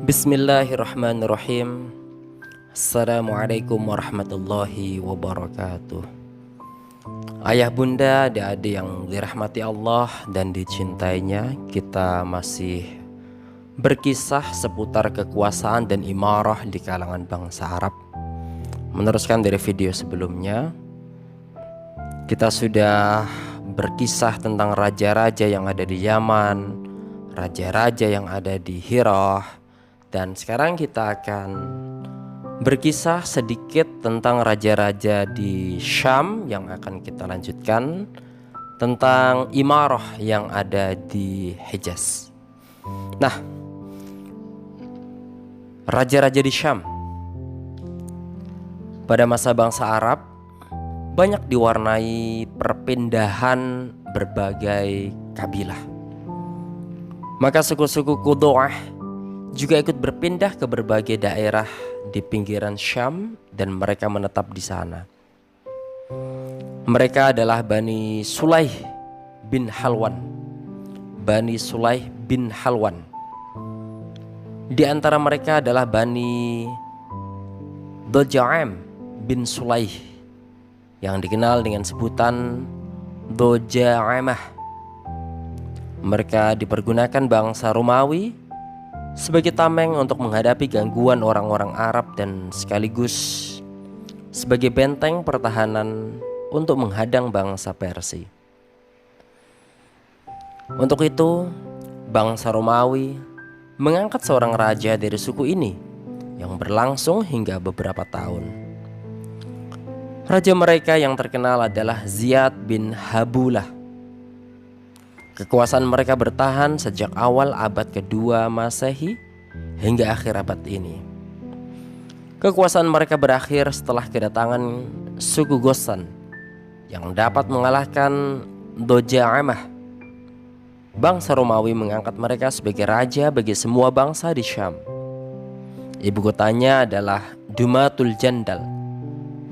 Bismillahirrahmanirrahim. Assalamualaikum warahmatullahi wabarakatuh. Ayah bunda, adik-adik yang dirahmati Allah dan dicintainya, kita masih berkisah seputar kekuasaan dan imarah di kalangan bangsa Arab. Meneruskan dari video sebelumnya, kita sudah berkisah tentang raja-raja yang ada di Yaman, raja-raja yang ada di Hirah. Dan sekarang kita akan berkisah sedikit tentang raja-raja di Syam yang akan kita lanjutkan, tentang imarah yang ada di Hijaz. Nah, raja-raja di Syam pada masa bangsa Arab banyak diwarnai perpindahan berbagai kabilah. Maka suku-suku Qudu'ah juga ikut berpindah ke berbagai daerah di pinggiran Syam dan mereka menetap di sana. Mereka adalah Bani Sulaih bin Halwan. Bani Sulaih bin Halwan. Di antara mereka adalah Bani Doja'am bin Sulaih yang dikenal dengan sebutan Doja'amah. Mereka dipergunakan bangsa Romawi sebagai tameng untuk menghadapi gangguan orang-orang Arab dan sekaligus sebagai benteng pertahanan untuk menghadang bangsa Persia. Untuk itu, bangsa Romawi mengangkat seorang raja dari suku ini yang berlangsung hingga beberapa tahun. Raja mereka yang terkenal adalah Ziyad bin Habulah. Kekuasaan mereka bertahan sejak awal abad kedua Masehi hingga akhir abad ini. Kekuasaan mereka berakhir setelah kedatangan suku Ghassan yang dapat mengalahkan Doja'amah. Bangsa Romawi mengangkat mereka sebagai raja bagi semua bangsa di Syam. Ibu kotanya adalah Dumatul Jandal.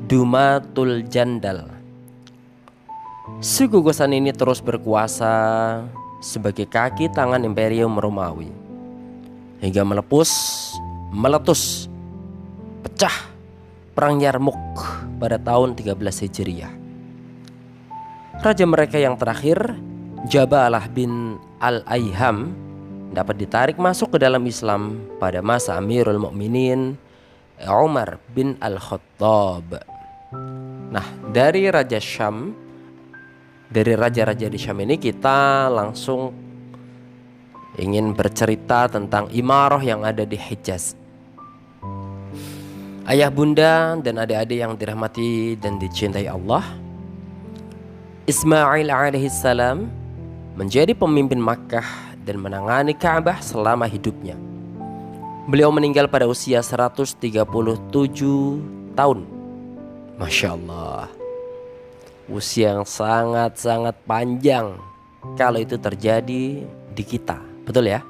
Dumatul Jandal. Suku Ghassan ini terus berkuasa sebagai kaki tangan Imperium Romawi hingga meletus, pecah Perang Yarmuk pada tahun 13 Hijriah. Raja mereka yang terakhir, Jabalah bin Al-Ayham, dapat ditarik masuk ke dalam Islam pada masa Amirul Mukminin Umar bin Al-Khattab. Nah, dari raja-raja di Syam ini kita langsung ingin bercerita tentang imarah yang ada di Hijaz. Ayah bunda dan adik-adik yang dirahmati dan dicintai Allah, Ismail alaihissalam menjadi pemimpin Makkah dan menangani Ka'bah selama hidupnya. Beliau meninggal pada usia 137 tahun. Masya Allah, usia yang sangat-sangat panjang kalau itu terjadi di kita, betul ya?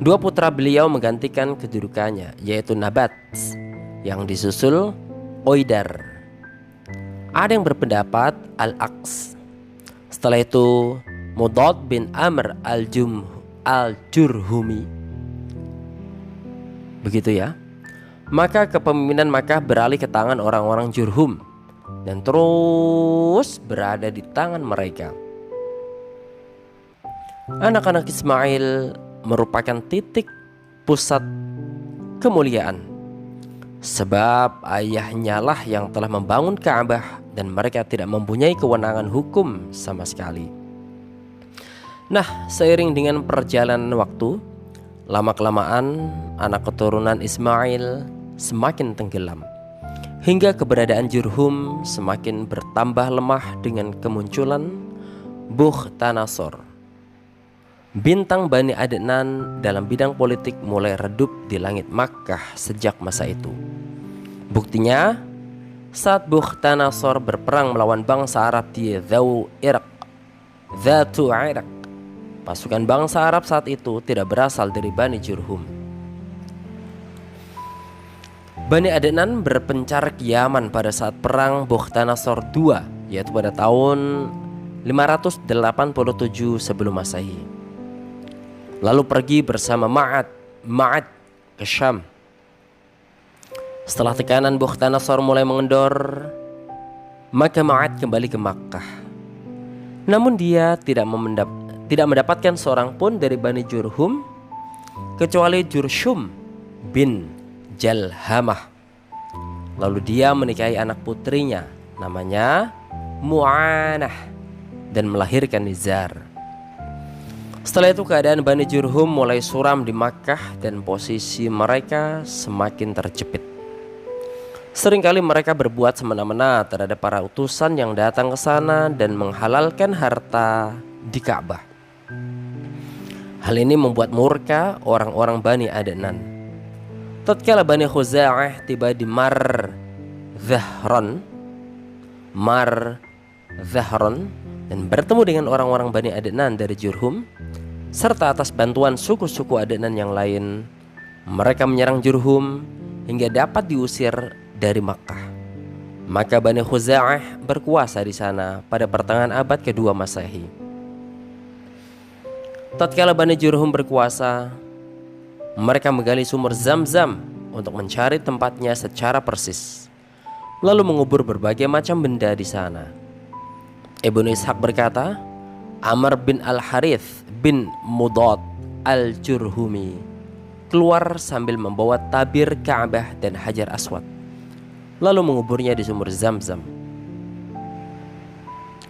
Dua putra beliau menggantikan kedudukannya, yaitu Nabat yang disusul Oidar. Ada yang berpendapat Al-Aqs. Setelah itu Mudad bin Amr al-Jurhumi. Begitu ya. Maka kepemimpinan Makkah beralih ke tangan orang-orang Jurhum dan terus berada di tangan mereka. Anak-anak Ismail merupakan titik pusat kemuliaan, sebab ayahnya lah yang telah membangun Ka'bah dan mereka tidak mempunyai kewenangan hukum sama sekali. Nah, seiring dengan perjalanan waktu, lama-kelamaan anak keturunan Ismail semakin tenggelam, hingga keberadaan Jurhum semakin bertambah lemah dengan kemunculan Bukhtanasor. Bintang Bani Adnan dalam bidang politik mulai redup di langit Makkah sejak masa itu. Buktinya, saat Bukhtanasor berperang melawan bangsa Arab di Dhatu Iraq, pasukan bangsa Arab saat itu tidak berasal dari Bani Jurhum. Bani Adnan berpencar ke Yaman pada saat perang Bukhtanasor II, yaitu pada tahun 587 sebelum Masehi. Lalu pergi bersama Ma'ad Ma'ad ke Syam. Setelah tekanan Bukhtanasar mulai mengendor, maka Ma'ad kembali ke Makkah. Namun dia tidak mendapatkan seorang pun dari Bani Jurhum kecuali Jurshum bin Jalhamah. Lalu dia menikahi anak putrinya namanya Mu'anah dan melahirkan Nizar. Setelah itu keadaan Bani Jurhum mulai suram di Makkah dan posisi mereka semakin terjepit. Seringkali mereka berbuat semena-mena terhadap para utusan yang datang ke sana dan menghalalkan harta di Ka'bah. Hal ini membuat murka orang-orang Bani Adnan. Tatkala Bani Khuza'ah tiba di Mar Zahran dan bertemu dengan orang-orang Bani Adnan dari Jurhum, serta atas bantuan suku-suku Adnan yang lain, mereka menyerang Jurhum hingga dapat diusir dari Makkah. Maka Bani Khuza'ah berkuasa di sana pada pertengahan abad kedua Masehi. Tatkala Bani Jurhum berkuasa, mereka menggali sumur Zam-Zam untuk mencari tempatnya secara persis, lalu mengubur berbagai macam benda di sana. Ibnu Ishaq berkata, Amr bin Al-Harith bin Mudad Al-Jurhumi keluar sambil membawa tabir Ka'bah dan Hajar Aswad, lalu menguburnya di sumur Zam-Zam.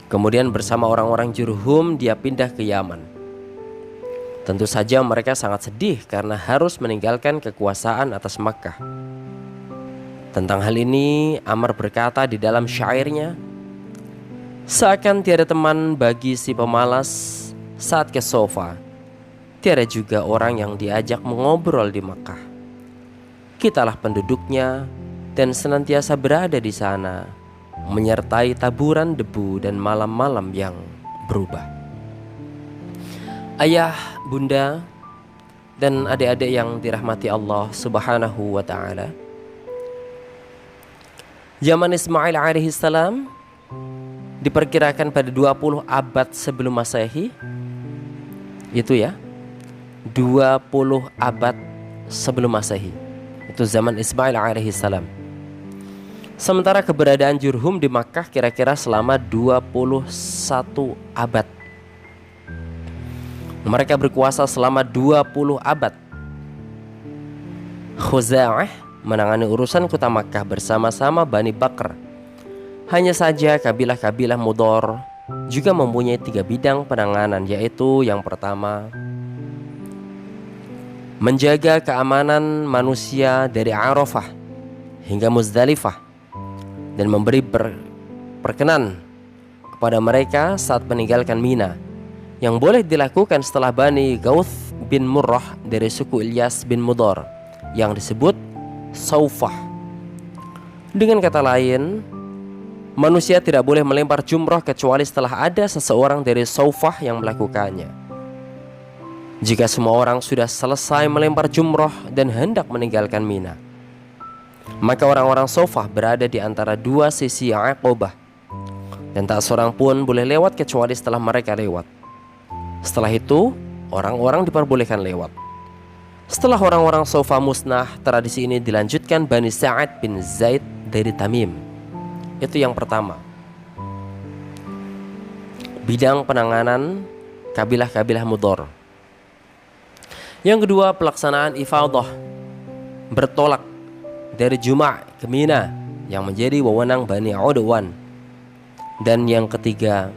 Kemudian bersama orang-orang Jurhum dia pindah ke Yaman. Tentu saja mereka sangat sedih karena harus meninggalkan kekuasaan atas Makkah. Tentang hal ini Amr berkata di dalam syairnya, seakan tiada teman bagi si pemalas saat ke sofa, tiada juga orang yang diajak mengobrol di Makkah. Kitalah penduduknya dan senantiasa berada di sana, menyertai taburan debu dan malam-malam yang berubah. Ayah, bunda, dan adik-adik yang dirahmati Allah Subhanahu wa ta'ala, zaman Ismail alaihissalam diperkirakan pada 20 abad sebelum Masehi. Itu ya, 20 abad sebelum Masehi. Itu zaman Ismail alaihissalam. Sementara keberadaan Jurhum di Makkah kira-kira selama 21 abad. Mereka berkuasa selama 20 abad. Khuza'ah menangani urusan kota Makkah bersama-sama Bani Bakr. Hanya saja kabilah-kabilah Mudor juga mempunyai 3 bidang penanganan, yaitu yang pertama, menjaga keamanan manusia dari Arafah hingga Muzdalifah dan memberi perkenan kepada mereka saat meninggalkan Mina, yang boleh dilakukan setelah Bani Gauth bin Murrah dari suku Ilyas bin Mudor yang disebut Saufah. Dengan kata lain, manusia tidak boleh melempar jumrah kecuali setelah ada seseorang dari Saufah yang melakukannya. Jika semua orang sudah selesai melempar jumrah dan hendak meninggalkan Mina, maka orang-orang Saufah berada di antara dua sisi Aqabah, dan tak seorang pun boleh lewat kecuali setelah mereka lewat. Setelah itu, orang-orang diperbolehkan lewat. Setelah orang-orang Saufah musnah, tradisi ini dilanjutkan Bani Sa'ad bin Zaid dari Tamim. Itu yang pertama, bidang penanganan kabilah-kabilah Mudor. Yang kedua, pelaksanaan ifadah, bertolak dari Juma' ke Mina, yang menjadi wewenang Bani Udwan. Dan yang ketiga,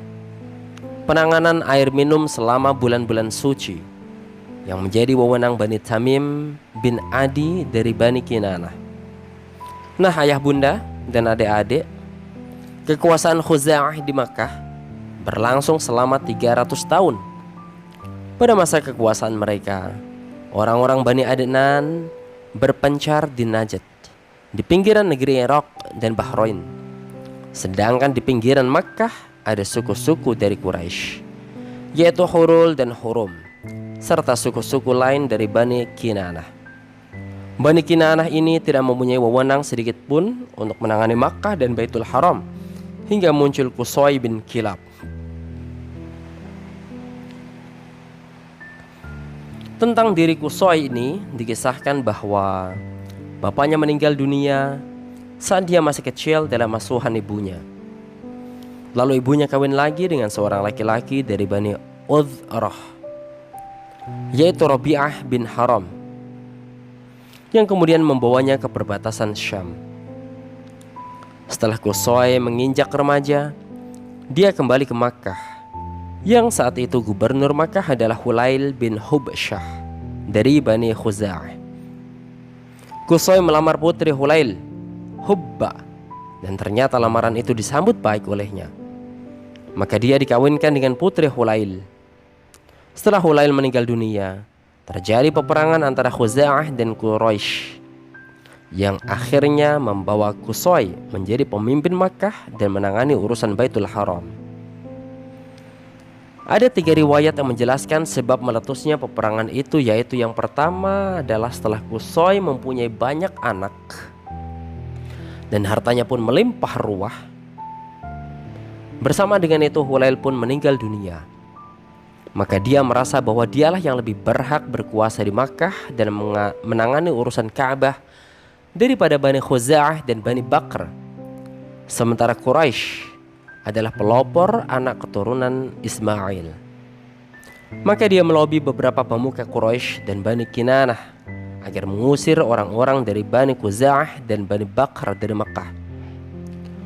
penanganan air minum selama bulan-bulan suci, yang menjadi wewenang Bani Tamim bin Adi dari Bani Kinanah. Nah, ayah bunda dan adik-adik, kekuasaan Khuza'ah di Makkah berlangsung selama 300 tahun. Pada masa kekuasaan mereka, orang-orang Bani Adnan berpencar di Najd, di pinggiran negeri Irak dan Bahrain. Sedangkan di pinggiran Makkah ada suku-suku dari Quraisy, yaitu Hurul dan Hurum, serta suku-suku lain dari Bani Kinanah. Bani Kinanah ini tidak mempunyai wewenang sedikit pun untuk menangani Makkah dan Baitul Haram, hingga muncul Qusay bin Kilab. Tentang diri Qusay ini dikisahkan bahwa bapaknya meninggal dunia saat dia masih kecil dalam asuhan ibunya. Lalu ibunya kawin lagi dengan seorang laki-laki dari Bani Udhrah, yaitu Rabi'ah bin Haram, yang kemudian membawanya ke perbatasan Syam. Setelah Qusay menginjak remaja, dia kembali ke Makkah, yang saat itu gubernur Makkah adalah Hulail bin Hubsyah dari Bani Khuza'ah. Qusay melamar putri Hulail, Hubba, dan ternyata lamaran itu disambut baik olehnya. Maka dia dikawinkan dengan putri Hulail. Setelah Hulail meninggal dunia, terjadi peperangan antara Khuza'ah dan Quraisy, yang akhirnya membawa Qusay menjadi pemimpin Makkah dan menangani urusan Baitul Haram. Ada 3 riwayat yang menjelaskan sebab meletusnya peperangan itu, yaitu yang pertama adalah setelah Qusay mempunyai banyak anak dan hartanya pun melimpah ruah. Bersama dengan itu Hulail pun meninggal dunia. Maka dia merasa bahwa dialah yang lebih berhak berkuasa di Makkah dan menangani urusan Ka'bah daripada Bani Khuza'ah dan Bani Bakr. Sementara Quraisy adalah pelopor anak keturunan Ismail. Maka dia melobi beberapa pemuka Quraisy dan Bani Kinanah agar mengusir orang-orang dari Bani Khuza'ah dan Bani Bakr dari Makkah.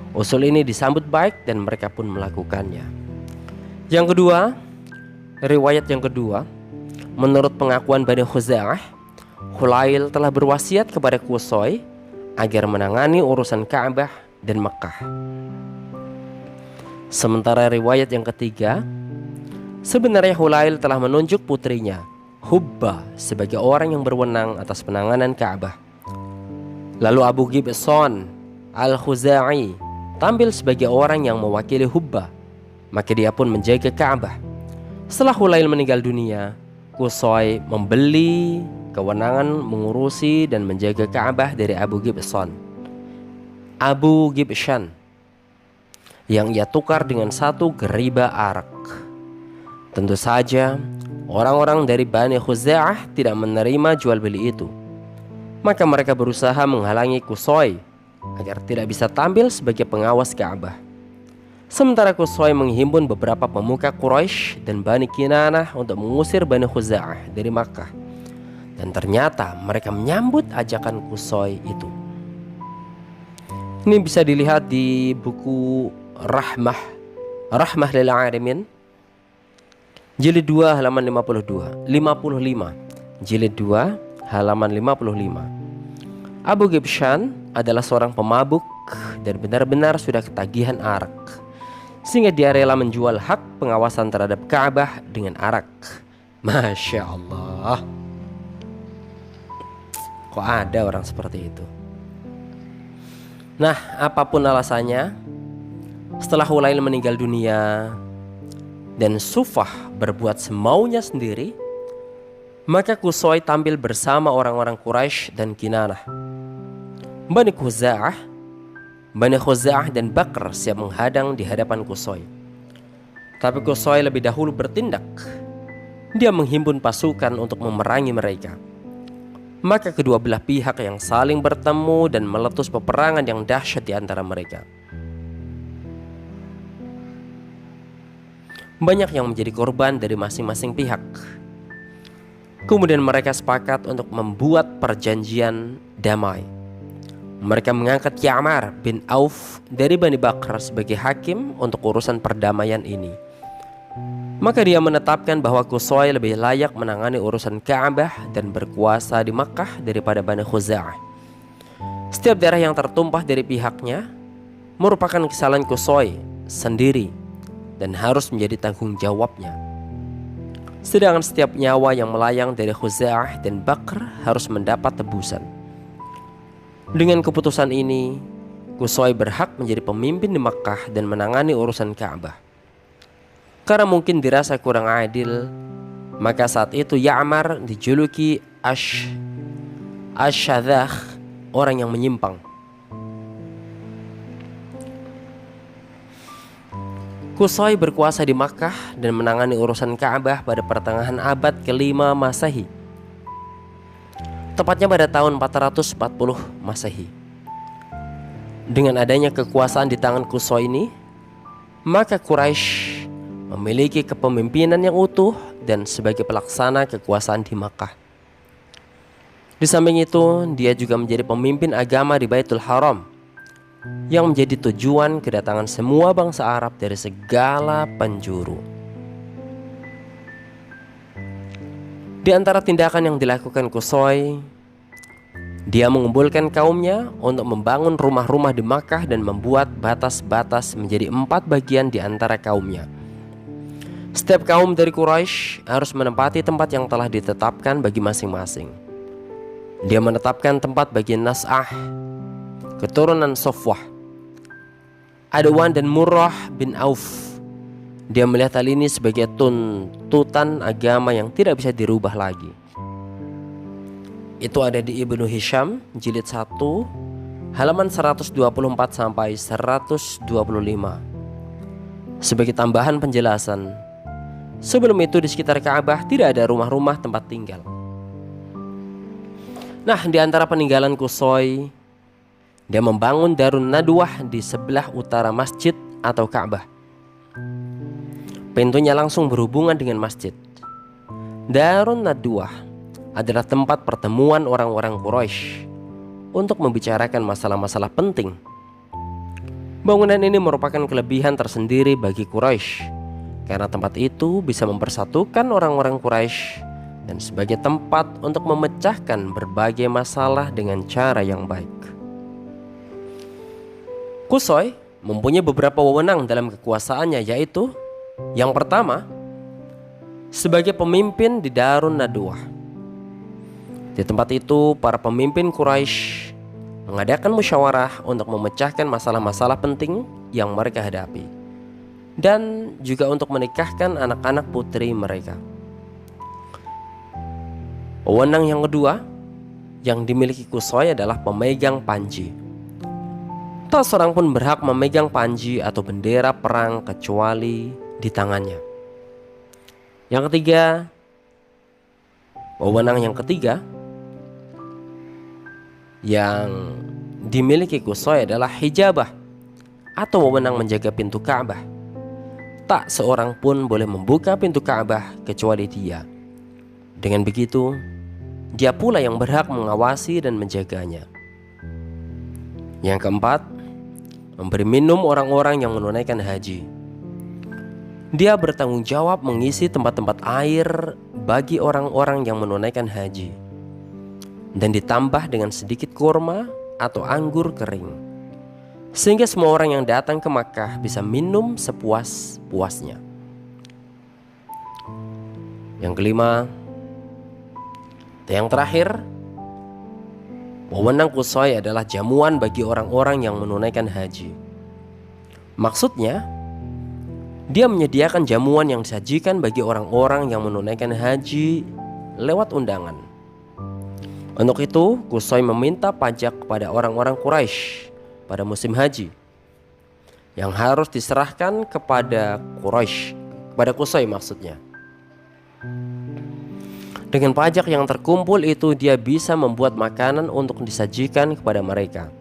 Usul ini disambut baik dan mereka pun melakukannya. Yang kedua, riwayat yang kedua, menurut pengakuan Bani Khuza'ah, Hulail telah berwasiat kepada Qusay agar menangani urusan Ka'bah dan Makkah. Sementara riwayat yang ketiga, sebenarnya Hulail telah menunjuk putrinya, Hubba, sebagai orang yang berwenang atas penanganan Ka'bah. Lalu Abu Gibson Al-Khuzai tampil sebagai orang yang mewakili Hubba, maka dia pun menjaga Ka'bah. Setelah Hulail meninggal dunia, Qusay membeli kewenangan mengurusi dan menjaga Ka'bah dari Abu Gibson yang ia tukar dengan 1 geriba arak. Tentu saja orang-orang dari Bani Khuza'ah tidak menerima jual beli itu. Maka mereka berusaha menghalangi Qusay agar tidak bisa tampil sebagai pengawas Ka'bah. Sementara Qusay menghimpun beberapa pemuka Quraisy dan Bani Kinanah untuk mengusir Bani Khuza'ah dari Makkah. Dan ternyata mereka menyambut ajakan Qusay itu. Ini bisa dilihat di buku Rahmah lil Arimin, jilid 2 halaman 55, jilid 2 halaman 55. Abu Gibson adalah seorang pemabuk dan benar-benar sudah ketagihan arak, sehingga dia rela menjual hak pengawasan terhadap Ka'bah dengan arak. Masya Allah, kok ada orang seperti itu? Nah, apapun alasannya, setelah Hulail meninggal dunia dan Sufah berbuat semaunya sendiri, maka Qusay tampil bersama orang-orang Quraisy dan Kinanah. Bani Khuza'ah dan Bakr siap menghadang di hadapan Qusay. Tapi Qusay lebih dahulu bertindak. Dia menghimpun pasukan untuk memerangi mereka. Maka kedua belah pihak yang saling bertemu dan meletus peperangan yang dahsyat di antara mereka. Banyak yang menjadi korban dari masing-masing pihak. Kemudian mereka sepakat untuk membuat perjanjian damai. Mereka mengangkat Ya'mar bin Auf dari Bani Bakr sebagai hakim untuk urusan perdamaian ini. Maka dia menetapkan bahwa Qusay lebih layak menangani urusan Ka'bah dan berkuasa di Makkah daripada Bani Khuza'ah. Setiap darah yang tertumpah dari pihaknya merupakan kesalahan Qusay sendiri dan harus menjadi tanggung jawabnya. Sedangkan setiap nyawa yang melayang dari Khuza'ah dan Bakr harus mendapat tebusan. Dengan keputusan ini, Qusay berhak menjadi pemimpin di Makkah dan menangani urusan Ka'bah. Karena mungkin dirasa kurang adil, maka saat itu Ya'mar dijuluki Asyadzakh, orang yang menyimpang. Qusay berkuasa di Makkah dan menangani urusan Ka'bah pada pertengahan abad ke-5 Masehi. tepatnya pada tahun 440 Masehi. Dengan adanya kekuasaan di tangan Qusay ini, maka Quraisy memiliki kepemimpinan yang utuh dan sebagai pelaksana kekuasaan di Makkah. Di samping itu, dia juga menjadi pemimpin agama di Baitul Haram, yang menjadi tujuan kedatangan semua bangsa Arab dari segala penjuru. Di antara tindakan yang dilakukan Qusay, dia mengumpulkan kaumnya untuk membangun rumah-rumah di Makkah dan membuat batas-batas menjadi 4 bagian di antara kaumnya. Setiap kaum dari Quraisy harus menempati tempat yang telah ditetapkan bagi masing-masing. Dia menetapkan tempat bagi Nas'ah, keturunan Safwah, Adwan dan Murrah bin Auf. Dia melihat hal ini sebagai tuntutan agama yang tidak bisa dirubah lagi. Itu ada di Ibnu Hisham jilid 1 halaman 124 sampai 125. Sebagai tambahan penjelasan, sebelum itu di sekitar Ka'bah tidak ada rumah-rumah tempat tinggal. Nah, di antara peninggalan Qusay, dia membangun Darun Nadwah di sebelah utara masjid atau Ka'bah. Pintunya langsung berhubungan dengan masjid. Darun Nadwah adalah tempat pertemuan orang-orang Quraisy untuk membicarakan masalah-masalah penting. Bangunan ini merupakan kelebihan tersendiri bagi Quraisy karena tempat itu bisa mempersatukan orang-orang Quraisy dan sebagai tempat untuk memecahkan berbagai masalah dengan cara yang baik. Qusay mempunyai beberapa wewenang dalam kekuasaannya, yaitu yang pertama, sebagai pemimpin di Darun Nadwah. Di tempat itu, para pemimpin Quraisy mengadakan musyawarah untuk memecahkan masalah-masalah penting yang mereka hadapi dan juga untuk menikahkan anak-anak putri mereka. Wewenang yang kedua yang dimiliki Qusay adalah pemegang panji. Tak seorang pun berhak memegang panji atau bendera perang kecuali di tangannya. Yang ketiga, wewenang yang ketiga yang dimiliki Qusay adalah hijabah atau wewenang menjaga pintu Ka'bah. Tak seorang pun boleh membuka pintu Ka'bah kecuali dia. Dengan begitu, dia pula yang berhak mengawasi dan menjaganya. Yang keempat, memberi minum orang-orang yang menunaikan haji. Dia bertanggung jawab mengisi tempat-tempat air bagi orang-orang yang menunaikan haji, dan ditambah dengan sedikit kurma atau anggur kering, sehingga semua orang yang datang ke Makkah bisa minum sepuas-puasnya. Yang kelima, yang terakhir, wewenang Qusay adalah jamuan bagi orang-orang yang menunaikan haji. Maksudnya, dia menyediakan jamuan yang disajikan bagi orang-orang yang menunaikan haji lewat undangan. Untuk itu, Qusay meminta pajak kepada orang-orang Quraisy pada musim haji yang harus diserahkan kepada Qusay maksudnya. Dengan pajak yang terkumpul itu, dia bisa membuat makanan untuk disajikan kepada mereka,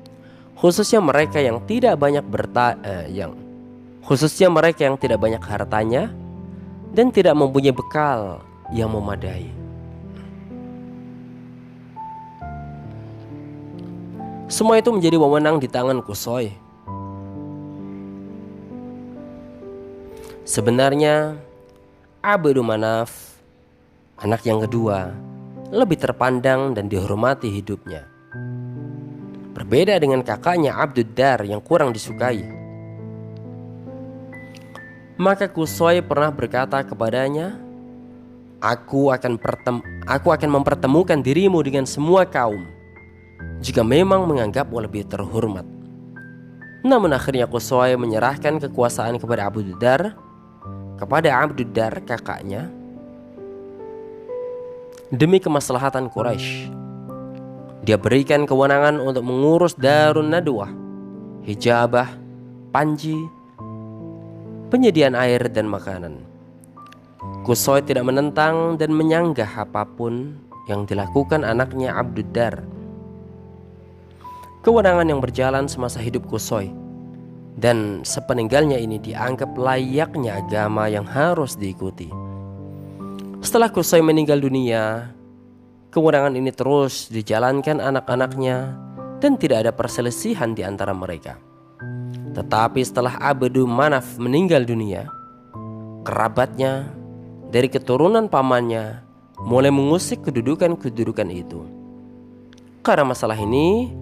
khususnya mereka yang tidak banyak hartanya dan tidak mempunyai bekal yang memadai. Semua itu menjadi wewenang di tangan Qusay. Sebenarnya Abdu Manaf, anak yang kedua, lebih terpandang dan dihormati hidupnya. Berbeda dengan kakaknya Abduddar yang kurang disukai. Maka Qusay pernah berkata kepadanya, Aku akan mempertemukan dirimu dengan semua kaum jika memang menganggapmu lebih terhormat. Namun akhirnya Qusay menyerahkan kekuasaan kepada Abduddar kakaknya demi kemaslahatan Quraisy. Dia berikan kewenangan untuk mengurus Darun Nadwah, hijabah, panji, penyediaan air dan makanan. Qusay tidak menentang dan menyanggah apapun yang dilakukan anaknya Abduddar. Kewenangan yang berjalan semasa hidup Qusay dan sepeninggalnya ini dianggap layaknya agama yang harus diikuti. Setelah Qusay meninggal dunia, kewenangan ini terus dijalankan anak-anaknya dan tidak ada perselisihan di antara mereka. Tetapi setelah Abdu Manaf meninggal dunia, kerabatnya dari keturunan pamannya mulai mengusik kedudukan-kedudukan itu. Karena masalah ini,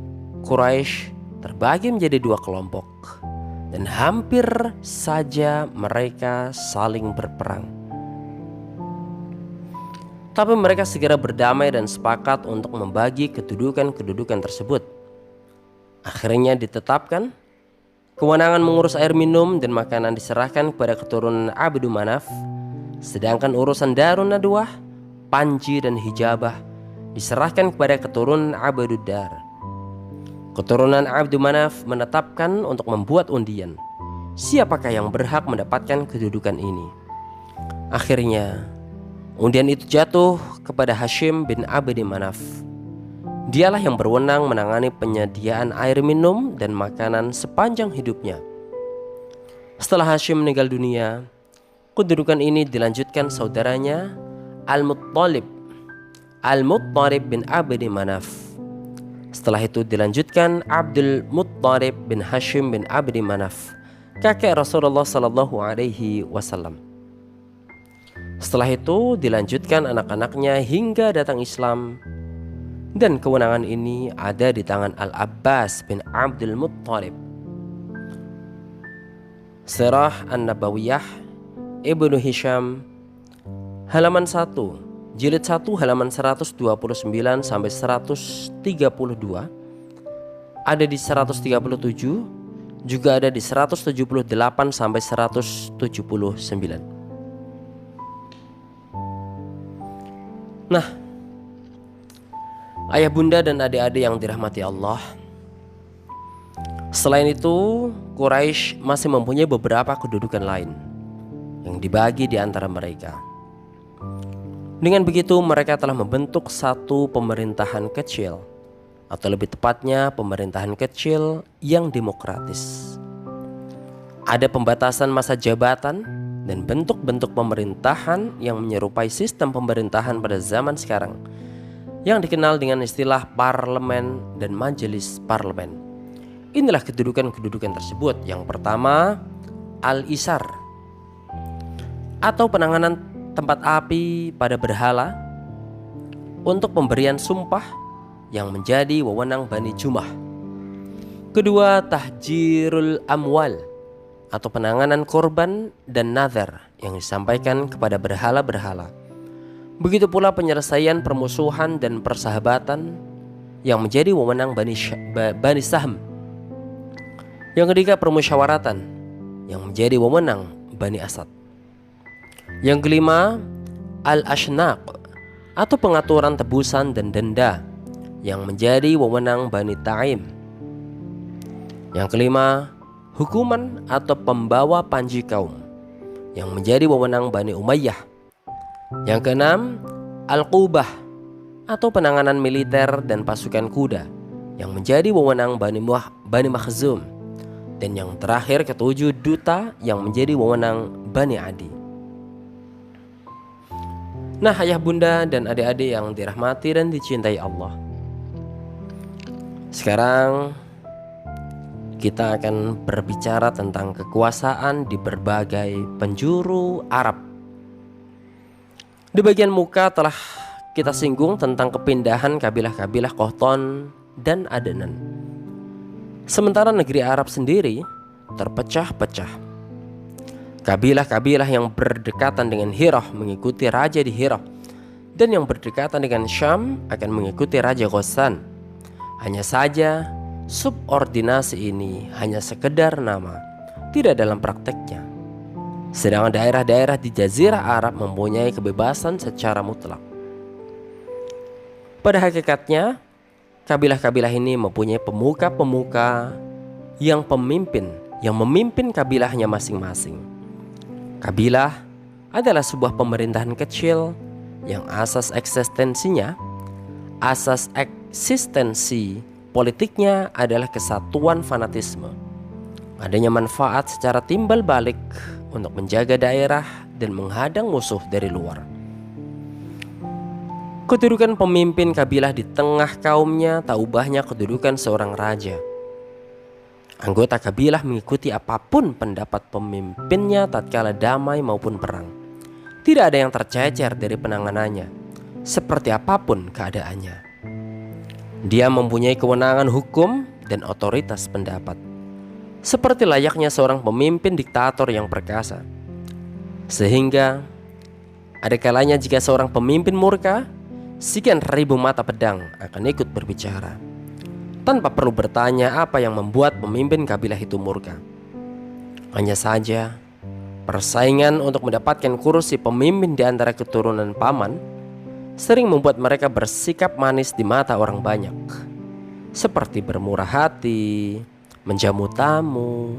Quraisy terbagi menjadi dua kelompok dan hampir saja mereka saling berperang. Tapi mereka segera berdamai dan sepakat untuk membagi kedudukan-kedudukan tersebut. Akhirnya ditetapkan kewenangan mengurus air minum dan makanan diserahkan kepada keturunan Abdu Manaf, sedangkan urusan Darun Nadwah, Panji dan Hijabah diserahkan kepada keturunan Abduddar. Keturunan Abdu Manaf menetapkan untuk membuat undian, siapakah yang berhak mendapatkan kedudukan ini. Akhirnya undian itu jatuh kepada Hashim bin Abdi Manaf. Dialah yang berwenang menangani penyediaan air minum dan makanan sepanjang hidupnya. Setelah Hashim meninggal dunia, kedudukan ini dilanjutkan saudaranya Al-Muttalib bin Abdi Manaf. Setelah itu dilanjutkan Abdul Muttalib bin Hashim bin Abdi Manaf, kakek Rasulullah Sallallahu Alaihi Wasallam. Setelah itu dilanjutkan anak-anaknya hingga datang Islam, dan kewenangan ini ada di tangan Al-Abbas bin Abdul Muttalib. Sirah An-Nabawiyah Ibnu Hisham halaman 1, jilid 1 halaman 129 sampai 132, ada di 137, juga ada di 178 sampai 179. Nah, ayah bunda dan adik-adik yang dirahmati Allah, selain itu Quraisy masih mempunyai beberapa kedudukan lain yang dibagi di antara mereka. Dengan begitu mereka telah membentuk satu pemerintahan kecil, atau lebih tepatnya pemerintahan kecil yang demokratis. Ada pembatasan masa jabatan dan bentuk-bentuk pemerintahan yang menyerupai sistem pemerintahan pada zaman sekarang, yang dikenal dengan istilah parlemen dan majelis parlemen. Inilah kedudukan-kedudukan tersebut. Yang pertama, al-isar, atau penanganan tempat api pada berhala untuk pemberian sumpah yang menjadi wewenang Bani Jumah. Kedua, tahjirul amwal, atau penanganan korban dan nazar yang disampaikan kepada berhala-berhala. Begitu pula penyelesaian permusuhan dan persahabatan yang menjadi wewenang Bani Sahm. Yang ketiga, permusyawaratan yang menjadi wewenang Bani Asad. Yang kelima, al-ashnaq, atau pengaturan tebusan dan denda yang menjadi wewenang Bani Ta'im. Yang kelima, hukuman atau pembawa panji kaum yang menjadi wewenang Bani Umayyah. Yang keenam, al-qubah, atau penanganan militer dan pasukan kuda yang menjadi wewenang Bani Makhzum. Dan yang terakhir, ketujuh, duta yang menjadi wewenang Bani Adi. Nah, ayah bunda dan adik-adik yang dirahmati dan dicintai Allah, sekarang kita akan berbicara tentang kekuasaan di berbagai penjuru Arab. Di bagian muka telah kita singgung tentang kepindahan kabilah-kabilah Qahtan dan Adnan. Sementara negeri Arab sendiri terpecah-pecah. Kabilah-kabilah yang berdekatan dengan Hirah mengikuti raja di Hirah, dan yang berdekatan dengan Syam akan mengikuti raja Ghassan. Hanya saja subordinasi ini hanya sekedar nama, tidak dalam prakteknya. Sedangkan daerah-daerah di Jazirah Arab mempunyai kebebasan secara mutlak. Pada hakikatnya, kabilah-kabilah ini mempunyai pemuka-pemuka yang memimpin kabilahnya masing-masing. Kabilah adalah sebuah pemerintahan kecil yang asas eksistensinya Asas eksistensi politiknya adalah kesatuan fanatisme. Adanya manfaat secara timbal balik untuk menjaga daerah dan menghadang musuh dari luar. Kedudukan pemimpin kabilah di tengah kaumnya tak ubahnya kedudukan seorang raja. Anggota kabilah mengikuti apapun pendapat pemimpinnya tatkala damai maupun perang. Tidak ada yang tercecer dari penanganannya, seperti apapun keadaannya. Dia mempunyai kewenangan hukum dan otoritas pendapat, seperti layaknya seorang pemimpin diktator yang perkasa. Sehingga ada kalanya jika seorang pemimpin murka, sekian ribu mata pedang akan ikut berbicara, tanpa perlu bertanya apa yang membuat pemimpin kabilah itu murka. Hanya saja, persaingan untuk mendapatkan kursi pemimpin di antara keturunan paman sering membuat mereka bersikap manis di mata orang banyak, seperti bermurah hati, menjamu tamu,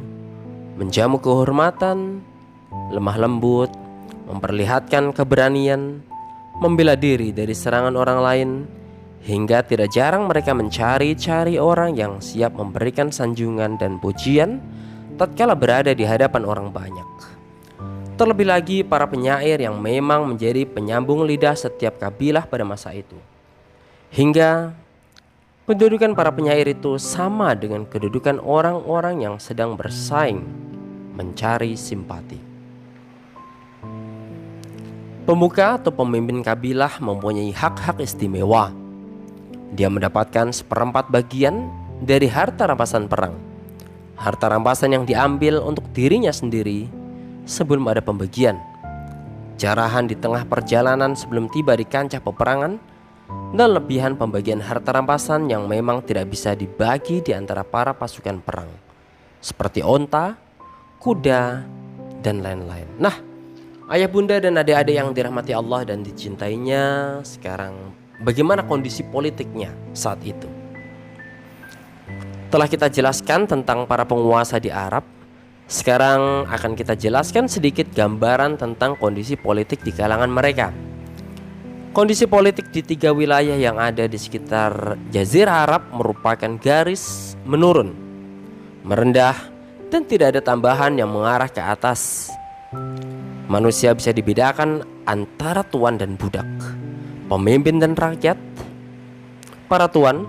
menjamu kehormatan, lemah lembut, memperlihatkan keberanian, membela diri dari serangan orang lain, hingga tidak jarang mereka mencari-cari orang yang siap memberikan sanjungan dan pujian tatkala berada di hadapan orang banyak. Terlebih lagi para penyair yang memang menjadi penyambung lidah setiap kabilah pada masa itu. Hingga kedudukan para penyair itu sama dengan kedudukan orang-orang yang sedang bersaing mencari simpati. Pemuka atau pemimpin kabilah mempunyai hak-hak istimewa. Dia mendapatkan 1/4 bagian dari harta rampasan perang. Harta rampasan yang diambil untuk dirinya sendiri sebelum ada pembagian. Jarahan di tengah perjalanan sebelum tiba di kancah peperangan, dan lebihan pembagian harta rampasan yang memang tidak bisa dibagi di antara para pasukan perang, seperti onta, kuda, dan lain-lain. Nah, ayah bunda dan adik-adik yang dirahmati Allah dan dicintainya, sekarang bagaimana kondisi politiknya saat itu? Telah kita jelaskan tentang para penguasa di Arab. Sekarang akan kita jelaskan sedikit gambaran tentang kondisi politik di kalangan mereka. Kondisi politik di 3 wilayah yang ada di sekitar Jazirah Arab merupakan garis menurun, merendah, dan tidak ada tambahan yang mengarah ke atas. Manusia bisa dibedakan antara tuan dan budak, pemimpin dan rakyat. Para tuan,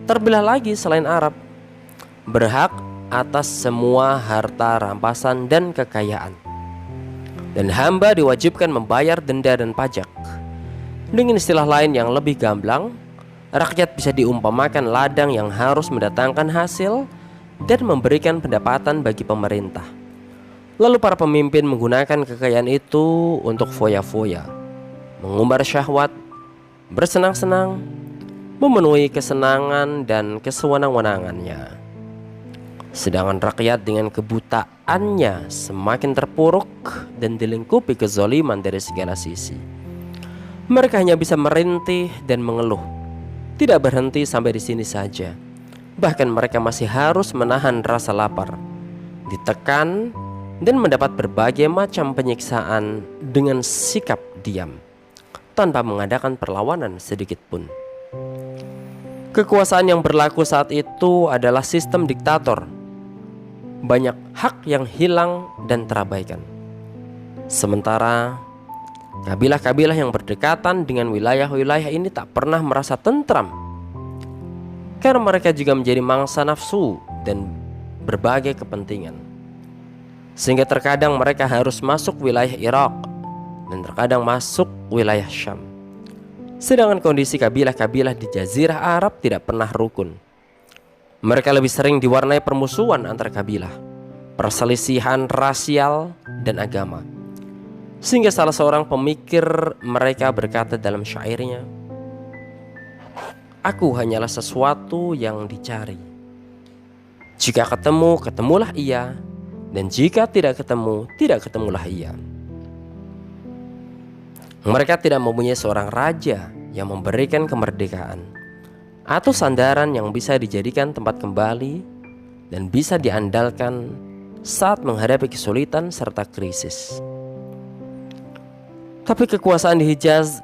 terbelah lagi selain Arab, berhak atas semua harta rampasan dan kekayaan, dan hamba diwajibkan membayar denda dan pajak. Dengan istilah lain yang lebih gamblang, rakyat bisa diumpamakan ladang yang harus mendatangkan hasil dan memberikan pendapatan bagi pemerintah. Lalu para pemimpin menggunakan kekayaan itu untuk foya-foya, mengumbar syahwat, bersenang-senang, memenuhi kesenangan dan kesewenang-wenangannya. Sedangkan rakyat dengan kebutaannya semakin terpuruk dan dilingkupi kezaliman dari segala sisi. Mereka hanya bisa merintih dan mengeluh. Tidak berhenti sampai di sini saja. Bahkan mereka masih harus menahan rasa lapar, ditekan, dan mendapat berbagai macam penyiksaan dengan sikap diam, tanpa mengadakan perlawanan sedikit pun. Kekuasaan yang berlaku saat itu adalah sistem diktator. Banyak hak yang hilang dan terabaikan. Sementara kabilah-kabilah yang berdekatan dengan wilayah-wilayah ini tak pernah merasa tentram, karena mereka juga menjadi mangsa nafsu dan berbagai kepentingan. Sehingga terkadang mereka harus masuk wilayah Irak dan terkadang masuk wilayah Syam. Sedangkan kondisi kabilah-kabilah di Jazirah Arab tidak pernah rukun. Mereka lebih sering diwarnai permusuhan antar kabilah, perselisihan rasial dan agama. Sehingga salah seorang pemikir mereka berkata dalam syairnya, "Aku hanyalah sesuatu yang dicari. Jika ketemu, ketemulah ia, dan jika tidak ketemu, tidak ketemulah ia." Mereka tidak mempunyai seorang raja yang memberikan kemerdekaan atau sandaran yang bisa dijadikan tempat kembali dan bisa diandalkan saat menghadapi kesulitan serta krisis. Tapi kekuasaan di Hijaz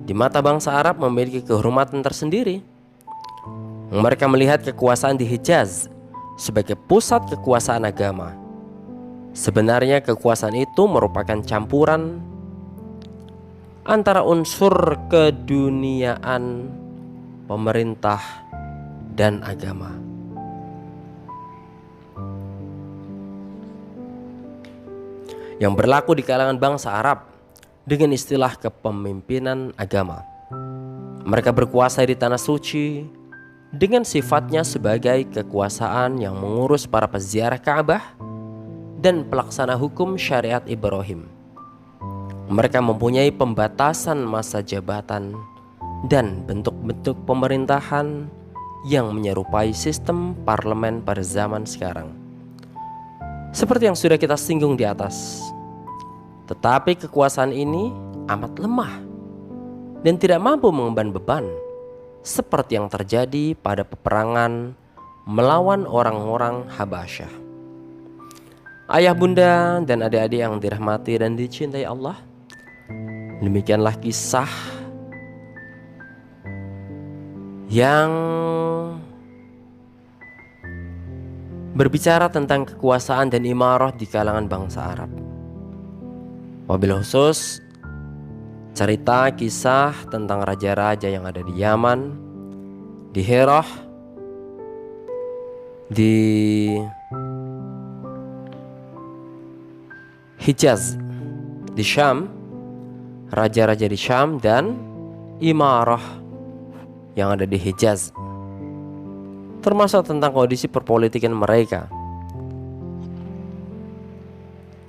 di mata bangsa Arab memiliki kehormatan tersendiri. Mereka melihat kekuasaan di Hijaz sebagai pusat kekuasaan agama. Sebenarnya kekuasaan itu merupakan campuran antara unsur keduniaan, pemerintah, dan agama. Yang berlaku di kalangan bangsa Arab dengan istilah kepemimpinan agama. Mereka berkuasa di tanah suci dengan sifatnya sebagai kekuasaan yang mengurus para peziarah Ka'bah dan pelaksana hukum syariat Ibrahim. Mereka mempunyai pembatasan masa jabatan dan bentuk-bentuk pemerintahan yang menyerupai sistem parlemen pada zaman sekarang. Seperti yang sudah kita singgung di atas. Tetapi kekuasaan ini amat lemah dan tidak mampu mengemban beban seperti yang terjadi pada peperangan melawan orang-orang Habasyah. Ayah, bunda, dan adik-adik yang dirahmati dan dicintai Allah, demikianlah kisah yang berbicara tentang kekuasaan dan imarah di kalangan bangsa Arab. Wabil khusus cerita kisah tentang raja-raja yang ada di Yaman, di Hirah, di Hijaz, di Syam, raja-raja di Syam, dan imarah yang ada di Hijaz, termasuk tentang kondisi perpolitikan mereka.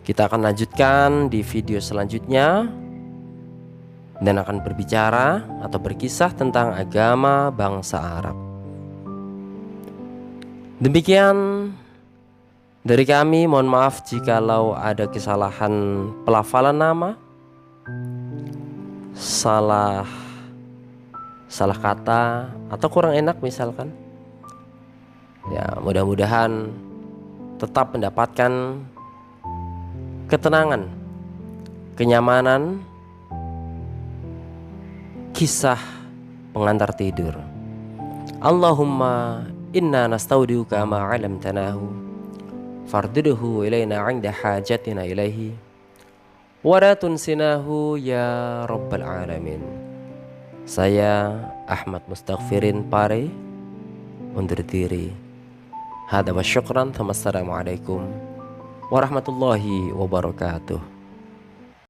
Kita akan lanjutkan di video selanjutnya dan akan berbicara atau berkisah tentang agama bangsa Arab. Demikian dari kami, mohon maaf jikalau ada kesalahan pelafalan nama, salah kata atau kurang enak misalkan. Ya, mudah-mudahan tetap mendapatkan ketenangan, kenyamanan, kisah pengantar tidur. Allahumma inna nastaudiuka ma 'allamtanahu farduduhu ilaina 'inda hajatina ilaihi wa la tunsinahu ya rabbal alamin. Saya Ahmad Mustaghfirin Pare undur diri. Hada wa syukran. Assalamualaikum warahmatullahi wabarakatuh.